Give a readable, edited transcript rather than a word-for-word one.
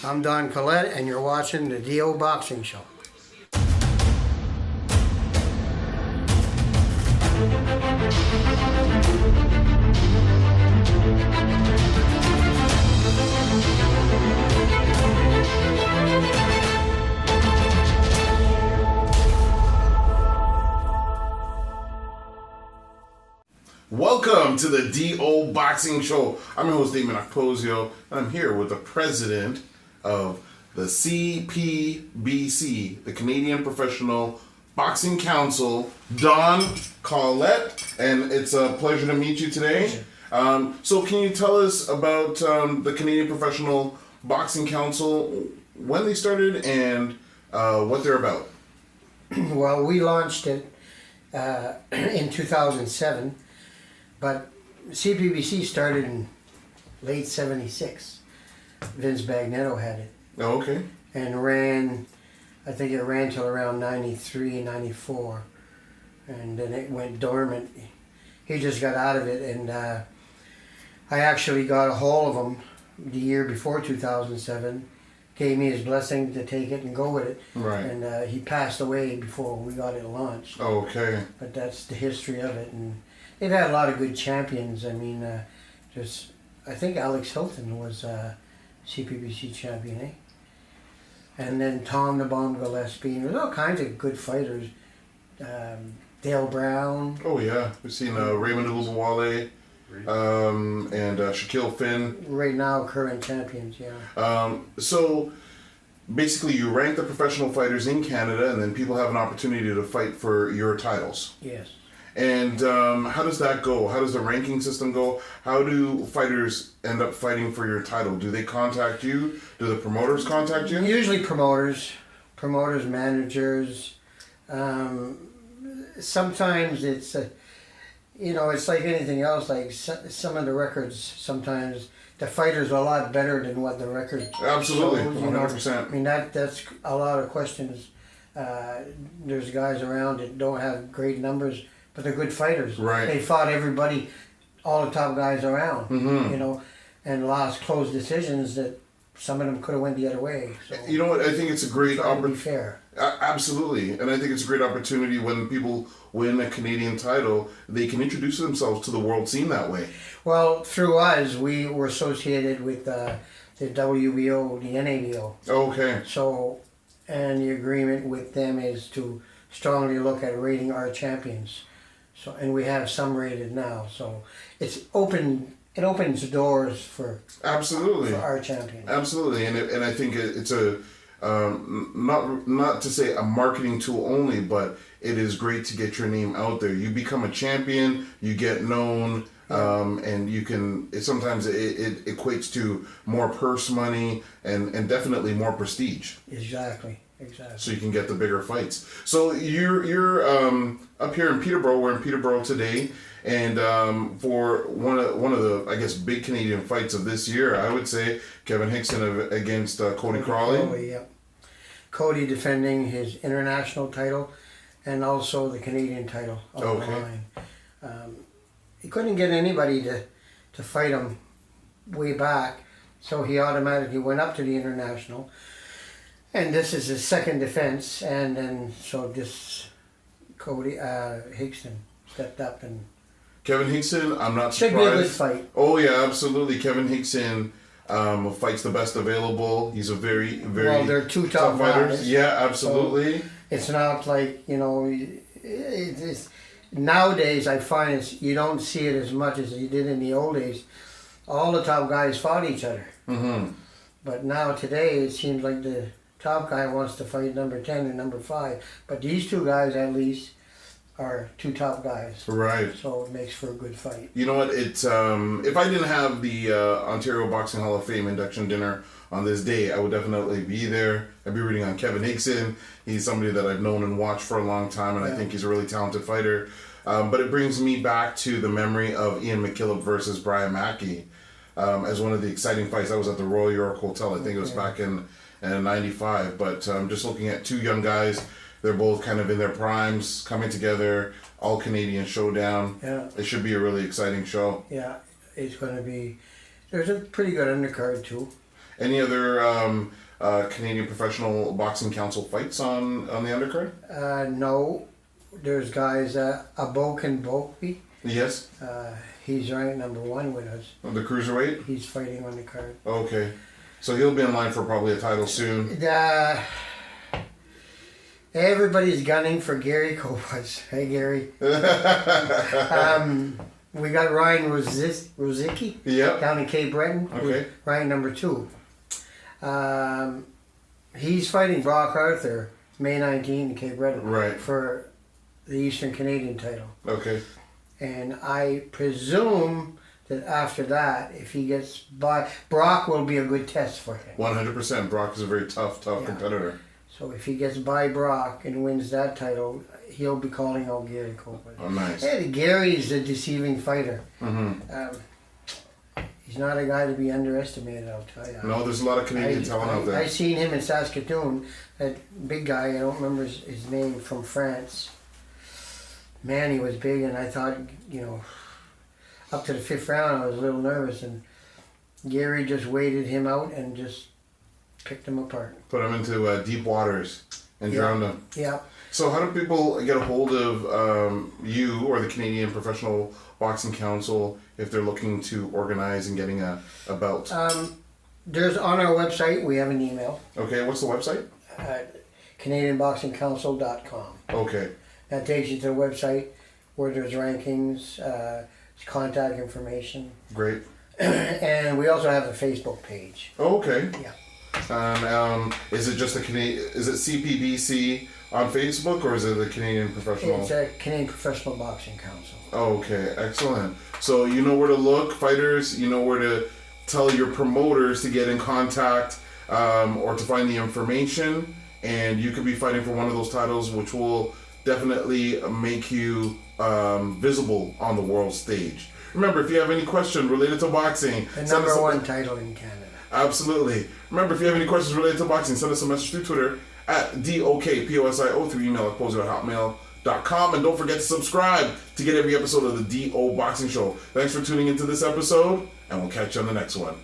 I'm Don Collette, and you're watching the DO Boxing Show. Welcome to the DO Boxing Show. I'm your host, Dameon Okposio, and I'm here with the president of the CPBC, the Canadian Professional Boxing Council, Don Collette, and it's a pleasure to meet you today. So can you tell us about the Canadian Professional Boxing Council, when they started, and what they're about? Well, we launched it in 2007. But CPBC started in late 76. Vince Bagnetto had it. Oh, okay. And ran, I think it ran till around 93, 94. And then it went dormant. He just got out of it, and I actually got a hold of him the year before 2007. Gave me his blessing to take it and go with it. Right. And he passed away before we got it launched. Oh, okay. But that's the history of it. And they've had a lot of good champions. I mean, I think Alex Hilton was CPBC champion, eh? And then Tom the Bomb Gillespie. There's all kinds of good fighters. Dale Brown. Oh, yeah. We've seen Raymond Ulubawale and Shaquille Finn. Right now, current champions, yeah. So, basically, you rank the professional fighters in Canada, and then people have an opportunity to fight for your titles. Yes. And how does that go? How does the ranking system go? How do fighters end up fighting for your title? Do they contact you? Do the promoters contact you? Usually promoters, managers. Sometimes it's, it's like anything else. Like some of the records, sometimes the fighters are a lot better than what the record Absolutely, shows, 100%. I mean, that's a lot of questions. There's guys around that don't have great numbers, but they're good fighters. Right. They fought everybody, all the top guys around, Mm-hmm. And lost close decisions that some of them could have went the other way. So You know what? I think it's a great try to be opportunity. fair. Absolutely. And I think it's a great opportunity when people win a Canadian title, they can introduce themselves to the world scene that way. Well, through us, we were associated with the WBO, the NABO. Okay. So, and the agreement with them is to strongly look at rating our champions. So, and we have some rated now. So, it's open. It opens doors for Absolutely. our champions. Absolutely. And I think it's a not to say a marketing tool only, but it is great to get your name out there. You become a champion, you get known, and you can. Sometimes it equates to more purse money and definitely more prestige. Exactly. So you can get the bigger fights. So you're up here in Peterborough. We're in Peterborough today, and for one of the, I guess, big Canadian fights of this year, I would say Kevin Higson against Cody Crawley. Yeah. Cody defending his international title, and also the Canadian title on the line. He couldn't get anybody to fight him way back, so he automatically went up to the international. And this is his second defense, and then so this Cody Higson stepped up and Kevin Higson, I'm not should surprised. be a good fight. Oh yeah, absolutely. Kevin Higson fights the best available. He's a very, very Well, they're two top fighters. guys. Yeah, absolutely. So it's not like it's nowadays. I find you don't see it as much as you did in the old days. All the top guys fought each other. Mm-hmm. But now today it seems like the top guy wants to fight number 10 and number 5. But these two guys at least are two top guys. Right. So it makes for a good fight. You know what? It's if I didn't have the Ontario Boxing Hall of Fame induction dinner on this day, I would definitely be there. I'd be rooting on Kevin Higson. He's somebody that I've known and watched for a long time, and I think he's a really talented fighter. But it brings me back to the memory of Ian McKillop versus Brian Mackey as one of the exciting fights. That was at the Royal York Hotel. I think it was back in 95. But just looking at two young guys, they're both kind of in their primes, coming together, all Canadian showdown. Yeah. It should be a really exciting show. Yeah, it's going to be. There's a pretty good undercard too. Any other Canadian Professional Boxing Council fights on the undercard? No, there's guys, Abokan Bokby. Yes. He's ranked number 1 with us. The cruiserweight? He's fighting on the card. Okay. So he'll be in line for probably a title soon. Everybody's gunning for Gary Kopacz. Hey, Gary. We got Ryan Rosicki down in Cape Breton. Okay. Ryan number 2. He's fighting Brock Arthur May 19 in Cape Breton. Right. For the Eastern Canadian title. Okay. And I presume that after that, if he gets by, Brock will be a good test for him. 100%. Brock is a very tough competitor. So if he gets by Brock and wins that title, he'll be calling out Gary Kopacz. Oh, nice. Hey, Gary's a deceiving fighter. Mm-hmm. He's not a guy to be underestimated, I'll tell you. No, there's a lot of Canadian talent out there. I seen him in Saskatoon. That big guy, I don't remember his name, from France. Man, he was big, and I thought, up to the 5th round, I was a little nervous, and Gary just waited him out and just picked him apart. Put him into deep waters and drowned him. Yeah. So how do people get a hold of you or the Canadian Professional Boxing Council if they're looking to organize and getting a bout? There's on our website, we have an email. Okay, what's the website? CanadianBoxingCouncil.com. Okay. That takes you to the website where there's rankings, contact information. Great. And we also have a Facebook page. Oh, okay. Yeah. Is it just is it CPBC on Facebook, or is it the Canadian Professional? It's a Canadian Professional Boxing Council. Okay, excellent. So you know where to look, fighters. You know where to tell your promoters to get in contact or to find the information, and you could be fighting for one of those titles, which will definitely make you visible on the world stage. Remember, if you have any question related to boxing, The number 1 title in Canada. Absolutely. Remember, if you have any questions related to boxing, send us a message through Twitter at DOKPOSIO, through email at okposio@hotmail.com. And don't forget to subscribe to get every episode of the DO Boxing Show. Thanks for tuning into this episode, and we'll catch you on the next one.